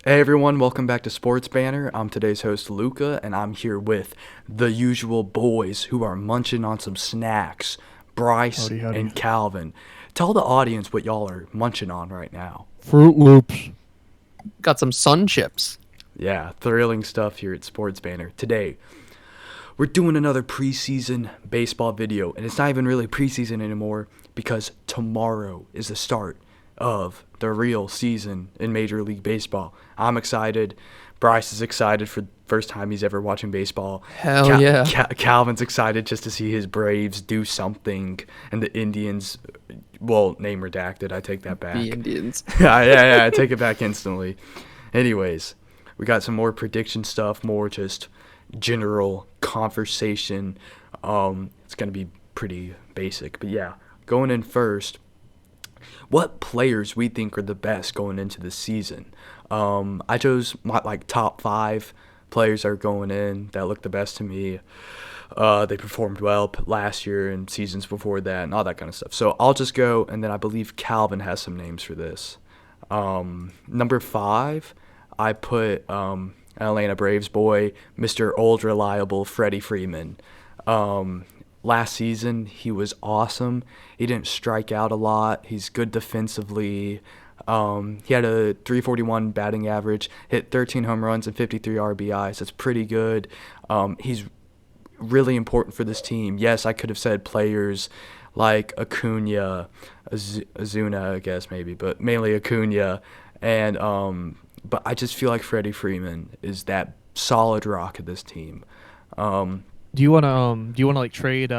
Hey everyone, welcome back to Sports Banner. I'm today's host Luca, and I'm here with the usual boys who are munching on some snacks, Bryce Howdy, howdy. and Calvin. Tell the audience what y'all are munching on right now. Fruit Loops. Got some sun chips. Yeah, thrilling stuff here at Sports Banner. Today, we're doing another preseason baseball video, and it's not even really preseason anymore because tomorrow is the start of the real season in Major League Baseball. I'm excited. Bryce is excited for the first time he's ever watching baseball. Hell yeah. Calvin's excited just to see his Braves do something, and the Indians, well, name redacted. I take that back. The Indians. yeah, I take it back instantly. Anyways, we got some more prediction stuff, more just general conversation. It's going to be pretty basic. But yeah, going in first, what players we think are the best going into the season. I chose my top 5 players that are going in that look the best to me. They performed well last year and seasons before that and all that kind of stuff. So I'll just go, and then I believe Calvin has some names for this. Number 5, I put an Atlanta Braves boy, Mr. Old Reliable Freddie Freeman. Last season, he was awesome. He didn't strike out a lot. He's good defensively. He had a 341 batting average, hit 13 home runs and 53 RBIs. That's pretty good. He's really important for this team. Yes, I could have said players like Acuna, Azuna, I guess maybe, but mainly Acuna. And but I just feel like Freddie Freeman is that solid rock of this team. Do you wanna like trade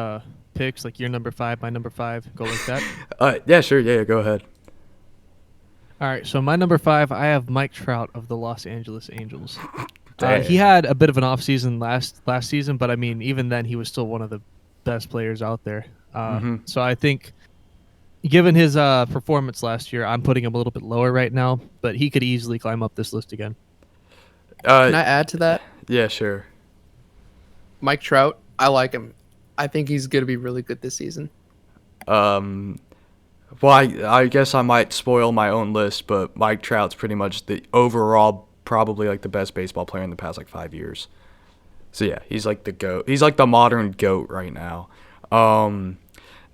picks, like your number 5, my number 5, go like that? Yeah, sure. Yeah, go ahead. All right, so my number 5, I have Mike Trout of the Los Angeles Angels. Dang. He had a bit of an off season last season, but I mean, even then, he was still one of the best players out there. So I think, given his performance last year, I'm putting him a little bit lower right now, but he could easily climb up this list again. Can I add to that? Yeah, sure. Mike Trout, I like him. I think he's going to be really good this season. Well, I guess I might spoil my own list, but Mike Trout's pretty much the overall probably like the best baseball player in the past 5 years. So yeah, he's like the GOAT. He's like the modern GOAT right now.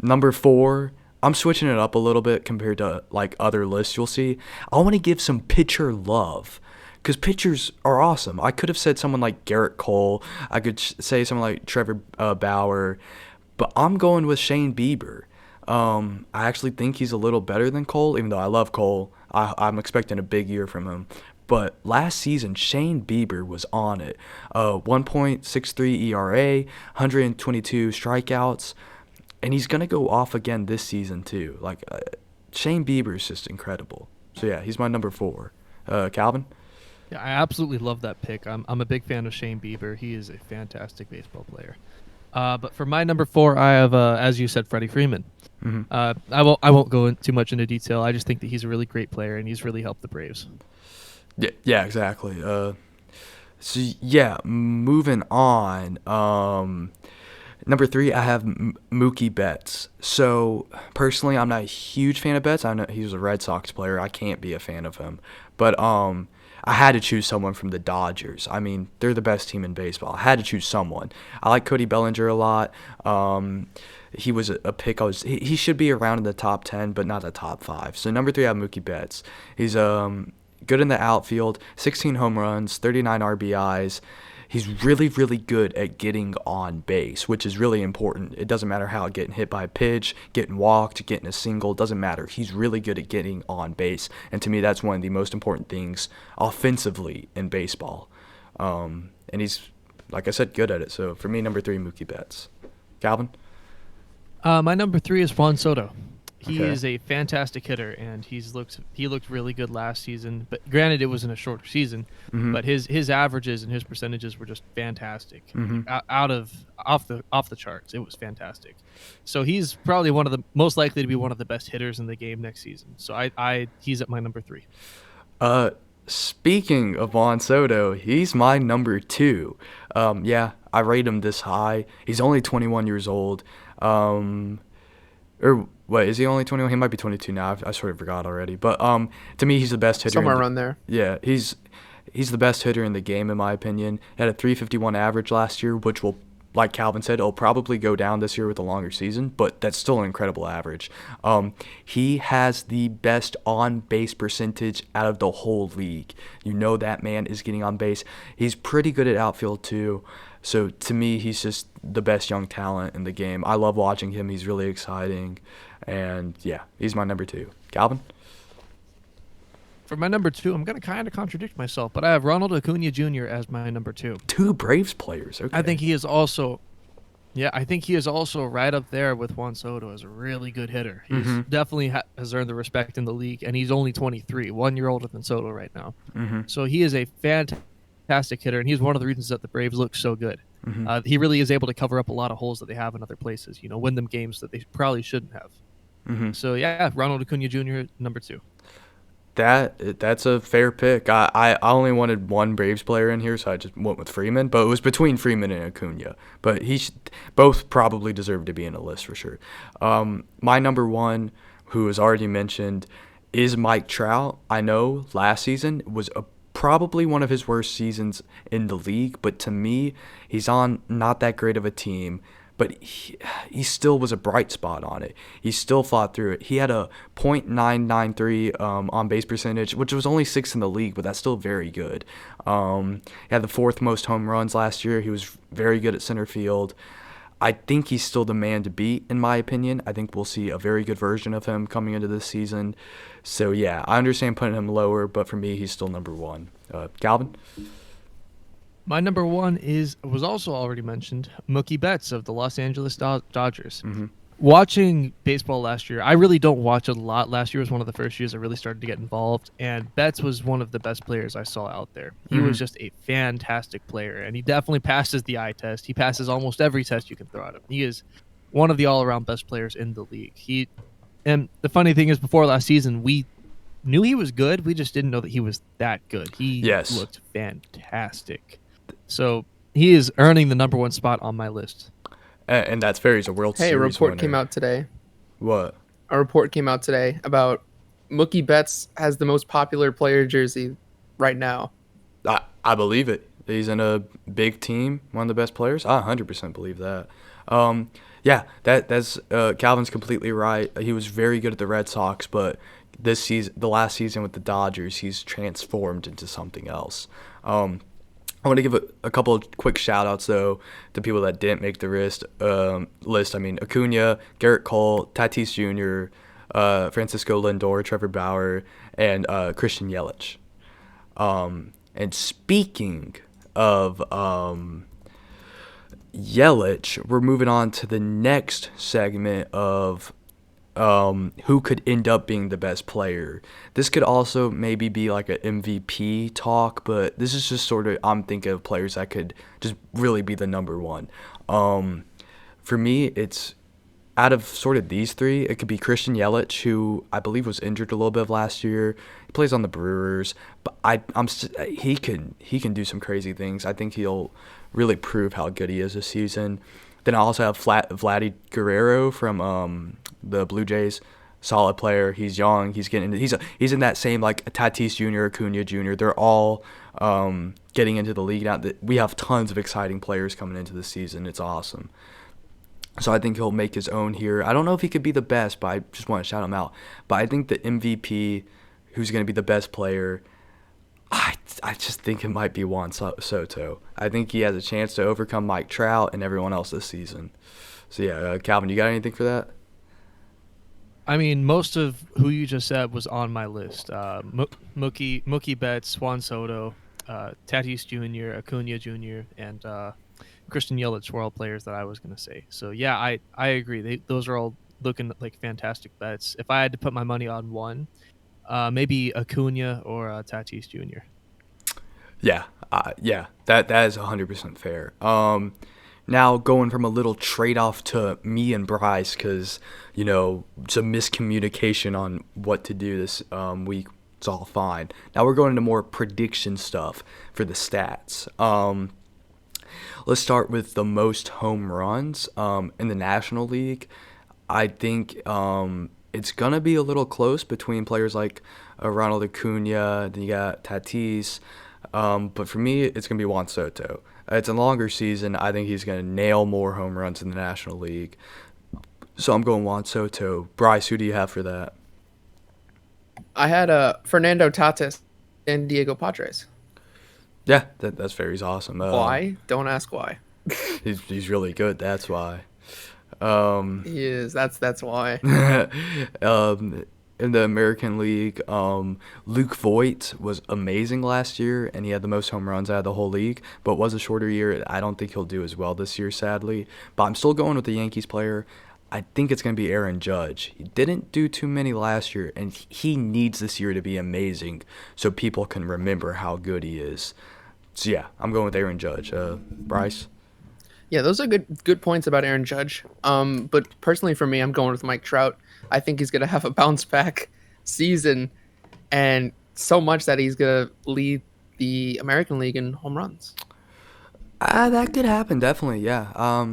Number 4, I'm switching it up a little bit compared to like other lists you'll see. I want to give some pitcher love because pitchers are awesome. I could have said someone like Garrett Cole. I could say someone like Trevor Bauer, but I'm going with Shane Bieber. I actually think he's a little better than Cole, even though I love Cole. I'm expecting a big year from him. But last season, Shane Bieber was on it. 1.63 ERA, 122 strikeouts, and he's going to go off again this season too. Shane Bieber is just incredible. So yeah, he's my number 4. Calvin? Yeah, I absolutely love that pick. I'm a big fan of Shane Bieber. He is a fantastic baseball player. But for my number 4, I have, as you said, Freddie Freeman. Mm-hmm. I won't go too much into detail. I just think that he's a really great player, and he's really helped the Braves. Yeah, exactly. So yeah, moving on. Number 3, I have Mookie Betts. So personally, I'm not a huge fan of Betts. I know he was a Red Sox player. I can't be a fan of him, but I had to choose someone from the Dodgers. I mean, they're the best team in baseball. I had to choose someone. I like Cody Bellinger a lot. He was a pick. He should be around in the top 10, but not the top 5. So number 3, I have Mookie Betts. He's good in the outfield, 16 home runs, 39 RBIs. He's really, really good at getting on base, which is really important. It doesn't matter how getting hit by a pitch, getting walked, getting a single, it doesn't matter. He's really good at getting on base. And to me, that's one of the most important things offensively in baseball. And he's, like I said, good at it. So for me, number 3, Mookie Betts. Calvin? My number 3 is Juan Soto. He Okay. is a fantastic hitter, and he looked really good last season. But granted, it was in a shorter season. Mm-hmm. But his averages and his percentages were just fantastic, Mm-hmm. off the charts. It was fantastic. So he's probably most likely to be one of the best hitters in the game next season. So he's at my number 3. Speaking of Juan Soto, he's my number 2. Yeah, I rate him this high. He's only 21 years old. Or Wait, is he only 21? He might be 22 now. I sort of forgot already. But to me, he's the best hitter. Somewhere around there. Yeah, he's the best hitter in the game, in my opinion. He had a 351 average last year, which will, like Calvin said, it'll probably go down this year with a longer season, but that's still an incredible average. He has the best on-base percentage out of the whole league. You know that man is getting on base. He's pretty good at outfield, too. So, to me, he's just the best young talent in the game. I love watching him. He's really exciting. And, yeah, he's my number 2. Calvin? For my number 2, I'm going to kind of contradict myself, but I have Ronald Acuna Jr. as my number 2. 2 Braves players. Okay. I think he is also right up there with Juan Soto as a really good hitter. He's definitely has earned the respect in the league, and he's only 23, 1 year older than Soto right now. So he is a fantastic hitter, and he's one of the reasons that the Braves look so good. He really is able to cover up a lot of holes that they have in other places, win them games that they probably shouldn't have. So, yeah, Ronald Acuna Jr., number 2. That's a fair pick. I only wanted one Braves player in here, so I just went with Freeman. But it was between Freeman and Acuna. But both probably deserve to be in a list for sure. My number 1, who was already mentioned, is Mike Trout. I know last season was probably one of his worst seasons in the league, but to me, he's on not that great of a team. But he still was a bright spot on it. He still fought through it. He had a .993 on base percentage, which was only 6th in the league, but that's still very good. He had the 4th most home runs last year. He was very good at center field. I think he's still the man to beat, in my opinion. I think we'll see a very good version of him coming into this season. So, yeah, I understand putting him lower, but for me, he's still number 1. Calvin? My number 1 was also already mentioned, Mookie Betts of the Los Angeles Dodgers. Watching baseball last year, I really don't watch it a lot. Last year was one of the first years I really started to get involved, and Betts was one of the best players I saw out there. He was just a fantastic player, and he definitely passes the eye test. He passes almost every test you can throw at him. He is one of the all-around best players in the league. And the funny thing is, before last season, we knew he was good. We just didn't know that he was that good. He looked fantastic. So he is earning the number 1 spot on my list. And that's fair. He's a World Series Hey, a report winner. came out today. What? A report came out today about Mookie Betts has the most popular player jersey right now. I believe it. He's in a big team, one of the best players. I 100% believe that. Yeah, that's Calvin's completely right. He was very good at the Red Sox, but this season, the last season with the Dodgers, he's transformed into something else. I want to give a couple of quick shout-outs, though, to people that didn't make the list. I mean, Acuna, Garrett Cole, Tatis Jr., Francisco Lindor, Trevor Bauer, and Christian Yelich. And speaking of Yelich, we're moving on to the next segment of who could end up being the best player. This could also maybe be like an MVP talk, but this is just sort of, I'm thinking of players that could just really be the number 1. For me, it's out of sort of these 3, it could be Christian Yelich, who I believe was injured a little bit of last year. He plays on the Brewers, but he can do some crazy things. I think he'll really prove how good he is this season. Then I also have Vladdy Guerrero from the Blue Jays, solid player. He's young. He's in that same like Tatis Jr., Acuna Jr. They're all getting into the league now. We have tons of exciting players coming into the season. It's awesome. So I think he'll make his own here. I don't know if he could be the best, but I just want to shout him out. But I think the MVP, who's going to be the best player, I just think it might be Juan Soto. I think he has a chance to overcome Mike Trout and everyone else this season. So, yeah, Calvin, you got anything for that? I mean, most of who you just said was on my list. Mookie Betts, Juan Soto, Tatis Jr., Acuna Jr., and Christian Yelich were all players that I was going to say. So, yeah, I agree. Those are all looking like fantastic bets. If I had to put my money on one, maybe Acuna or Tatis Jr. Yeah, that is 100% fair. Now going from a little trade-off to me and Bryce because, some miscommunication on what to do this week. It's all fine. Now we're going into more prediction stuff for the stats. Let's start with the most home runs in the National League. I think it's gonna be a little close between players like Ronald Acuna. Then you got Tatis. But for me, it's gonna be Juan Soto. It's a longer season. I think he's gonna nail more home runs in the National League. So I'm going Juan Soto. Bryce, who do you have for that? I had Fernando Tatis and Diego Padres. Yeah, that's fair. He's awesome. Why? Don't ask why. He's really good. That's why. He is. That's why. In the American League, Luke Voigt was amazing last year, and he had the most home runs out of the whole league, but it was a shorter year. I don't think he'll do as well this year, sadly. But I'm still going with the Yankees player. I think it's going to be Aaron Judge. He didn't do too many last year, and he needs this year to be amazing so people can remember how good he is. So, yeah, I'm going with Aaron Judge. Bryce? Yeah, those are good points about Aaron Judge. But personally for me, I'm going with Mike Trout. I think he's gonna have a bounce back season, and so much that he's gonna lead the American League in home runs. That could happen, definitely, yeah.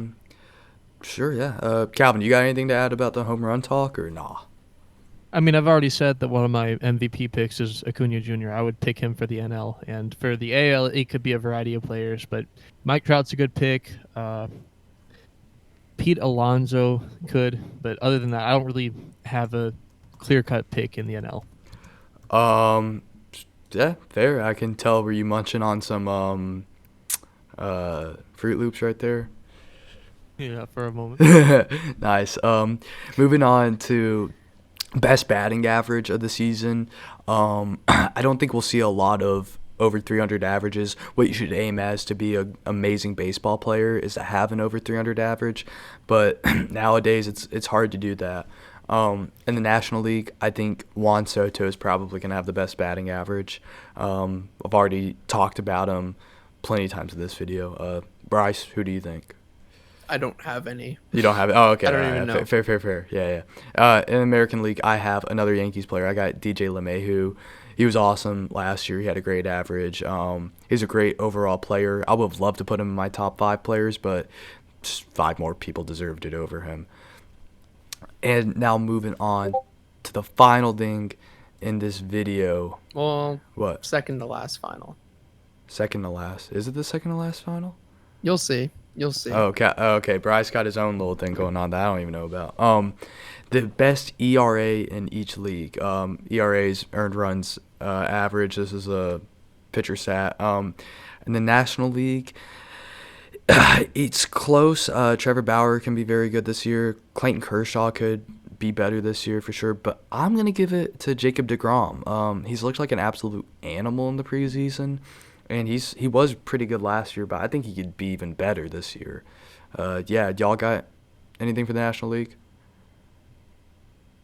Sure, yeah. Calvin, you got anything to add about the home run talk or nah? I mean, I've already said that one of my MVP picks is Acuna Jr. I would pick him for the NL, and for the AL, it could be a variety of players. But Mike Trout's a good pick. Pete Alonso could, but other than that, I don't really have a clear-cut pick in the NL. Yeah, fair. I can tell were you munching on some Fruit Loops right there. Yeah, for a moment. Nice. Moving on to best batting average of the season. I don't think we'll see a lot of over 300 averages. What you should aim as to be an amazing baseball player is to have an over 300 average, but nowadays it's hard to do that. In the National League, I think Juan Soto is probably going to have the best batting average. I've already talked about him plenty of times in this video. Bryce, who do you think? I don't have any. You don't have it? Oh, okay. I don't even know. Fair. Yeah. In the American League, I have another Yankees player. I got DJ LeMahieu. He was awesome last year. He had a great average. He's a great overall player. I would have loved to put him in my top 5 players, but just 5 more people deserved it over him. And now moving on to the final thing in this video. Well, What? second to last final. Second to last. Is it the second to last final? You'll see. Oh, okay. Bryce got his own little thing going on that I don't even know about. The best ERA in each league. ERA's earned runs average. This is a pitcher stat. In the National League, it's close. Trevor Bauer can be very good this year. Clayton Kershaw could be better this year for sure. But I'm going to give it to Jacob deGrom. He's looked like an absolute animal in the preseason. And he was pretty good last year, but I think he could be even better this year. Yeah, y'all got anything for the National League?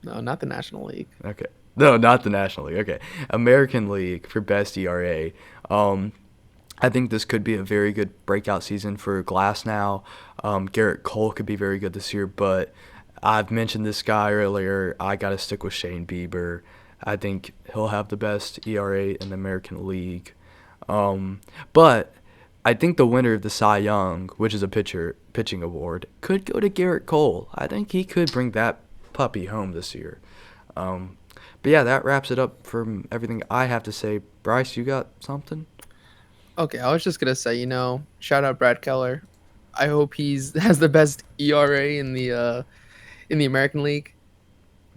No, not the National League. Okay. No, not the National League. Okay. American League for best ERA. I think this could be a very good breakout season for Glasnow. Garrett Cole could be very good this year, but I've mentioned this guy earlier. I got to stick with Shane Bieber. I think he'll have the best ERA in the American League. But I think the winner of the Cy Young, which is a pitching award, could go to Garrett Cole. I think he could bring that puppy home this year. But yeah, that wraps it up from everything I have to say. Bryce, you got something? Okay, I was just gonna say, shout out Brad Keller. I hope has the best ERA in the American League.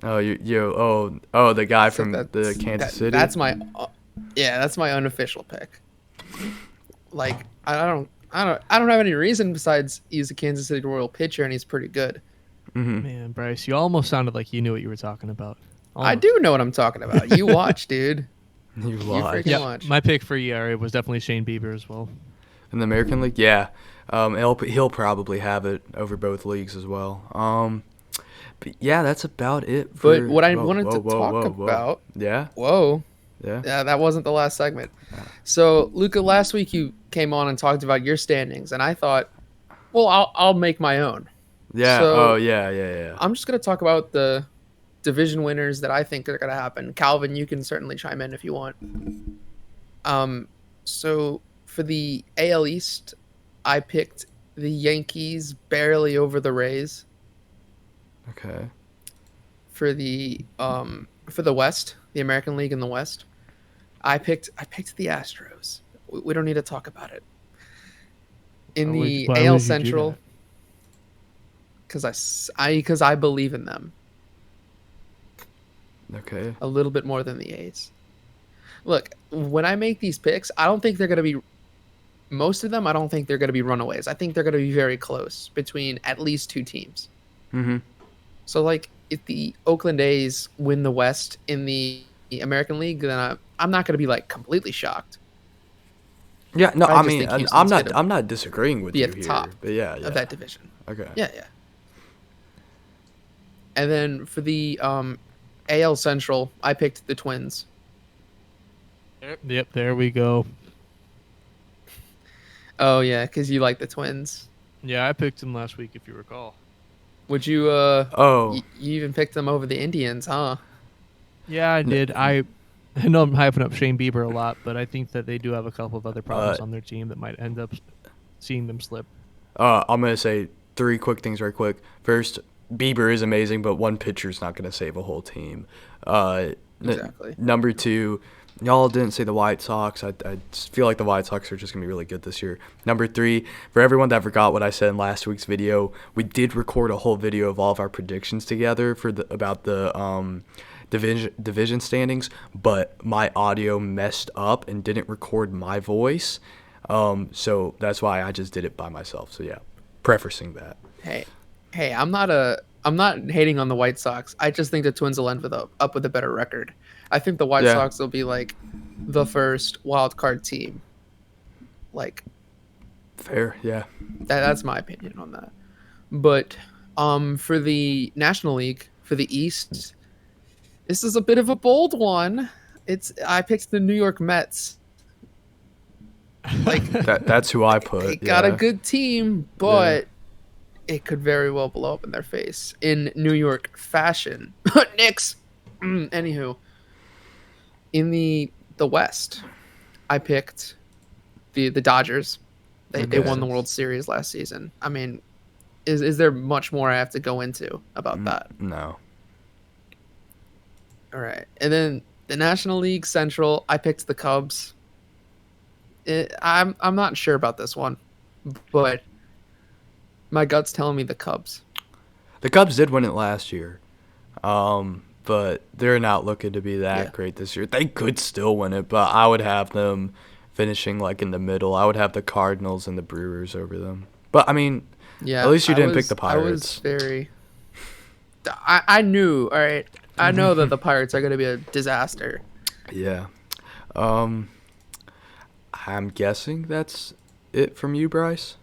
Oh, the guy from the Kansas City. That's my unofficial pick. Like, I don't have any reason besides he's a Kansas City Royal pitcher and he's pretty good. Mm-hmm. Man, Bryce, you almost sounded like you knew what you were talking about. Almost. I do know what I'm talking about. You watch, dude. You freaking Yeah, watch. my pick for ERA was definitely Shane Bieber as well. In the American League, yeah. He'll probably have it over both leagues as well. But yeah, that's about it. But what I wanted to talk about. Yeah. Whoa. Yeah. Yeah, that wasn't the last segment. So, Luca, last week you came on and talked about your standings, and I thought, well, I'll make my own. Yeah. So, yeah. I'm just gonna talk about the division winners that I think are gonna happen. Calvin, you can certainly chime in if you want. So for the AL East, I picked the Yankees barely over the Rays. Okay. For the West, the American League in the West, I picked the Astros. We don't need to talk about it. In the Why AL would you do Central, because I believe in them Okay. a little bit more than the A's. Look, when I make these picks, I don't think they're going to be most of them. I don't think they're going to be runaways. I think they're going to be very close between at least two teams. Mm-hmm. So, like, if the Oakland A's win the West in the American League, then I'm not going to be like completely shocked. Yeah, no, I I just mean, think I'm Houston's not gonna I'm not disagreeing with be you at the here, top but yeah. of that division. Okay. Yeah. And then for the AL Central, I picked the Twins. Yep, there we go. Oh yeah, because you like the Twins. Yeah, I picked him last week, if you recall. Would you? Oh. You even picked them over the Indians, huh? Yeah, I did. I know I'm hyping up Shane Bieber a lot, but I think that they do have a couple of other problems on their team that might end up seeing them slip. I'm gonna say 3 quick things right quick. First, Bieber is amazing, but one pitcher is not gonna save a whole team. Exactly. Number 2, y'all didn't say the White Sox. I feel like the White Sox are just gonna be really good this year. Number 3, for everyone that forgot what I said in last week's video, we did record a whole video of all of our predictions together for about the division standings, but my audio messed up and didn't record my voice. So that's why I just did it by myself. So yeah, prefacing that. Hey, I'm not hating on the White Sox. I just think the Twins will end up with a better record. I think the White Sox will be like the first wild card team. Like, fair, yeah. That's my opinion on that. But for the National League, for the East, this is a bit of a bold one. I picked the New York Mets. Like that's who I put. They got a good team, but it could very well blow up in their face in New York fashion. Knicks. Anywho, in the West, I picked the Dodgers. They won the World Series last season. I mean, is there much more I have to go into about that? No. All right, and then the National League Central, I picked the Cubs. I'm not sure about this one, but my gut's telling me the Cubs. The Cubs did win it last year, but they're not looking to be that great this year. They could still win it, but I would have them finishing like in the middle. I would have the Cardinals and the Brewers over them. But I mean, at least you didn't pick the Pirates. I knew. All right, I know that the Pirates are going to be a disaster. Yeah. I'm guessing that's it from you, Bryce.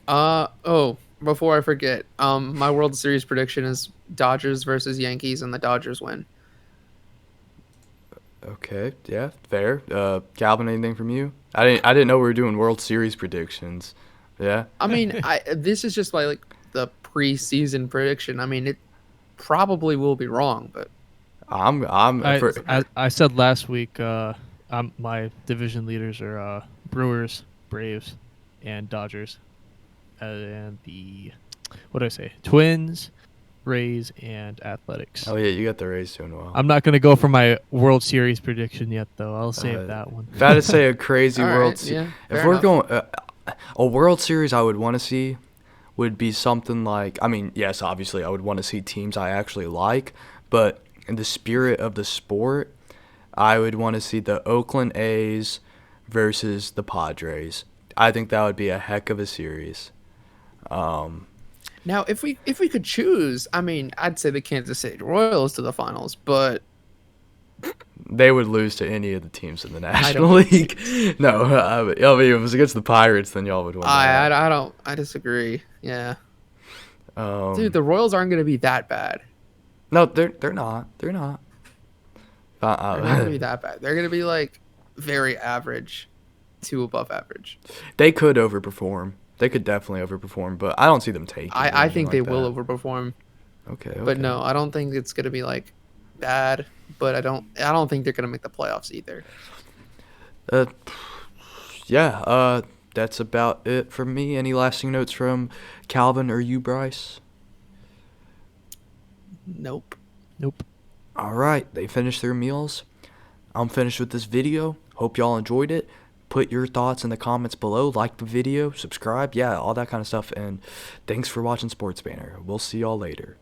Before I forget, my World Series prediction is Dodgers versus Yankees, and the Dodgers win. Okay, yeah, fair. Calvin, anything from you? I didn't know we were doing World Series predictions. Yeah. I mean, this is just like the preseason prediction. I mean, it probably will be wrong, but I said last week. My division leaders are Brewers, Braves, and Dodgers, and what did I say? Twins, Rays, and Athletics. Oh yeah, you got the Rays doing well. I'm not gonna go for my World Series prediction yet, though. I'll save that one. If I had to say a crazy World Series, if we're going a World Series, I would want to see would be something like. I mean, yes, obviously, I would want to see teams I actually like, but in the spirit of the sport, I would want to see the Oakland A's versus the Padres. I think that would be a heck of a series. Now, if we could choose, I mean, I'd say the Kansas City Royals to the finals, but they would lose to any of the teams in the National League. No, I mean, if it was against the Pirates, then y'all would win. I disagree. Yeah, dude, the Royals aren't going to be that bad. No, they're not. They're not. They're not going to be that bad. They're going to be like very average to above average. They could overperform. They could definitely overperform, but I don't see them taking. I think they will overperform. Okay. But no, I don't think it's going to be like bad. But I don't think they're going to make the playoffs either. Yeah. That's about it from me. Any lasting notes from Calvin or you, Bryce? Nope. Nope. All right, they finished their meals. I'm finished with this video. Hope y'all enjoyed it. Put your thoughts in the comments below. Like the video, subscribe, yeah, all that kind of stuff. And thanks for watching Sports Banner. We'll see y'all later.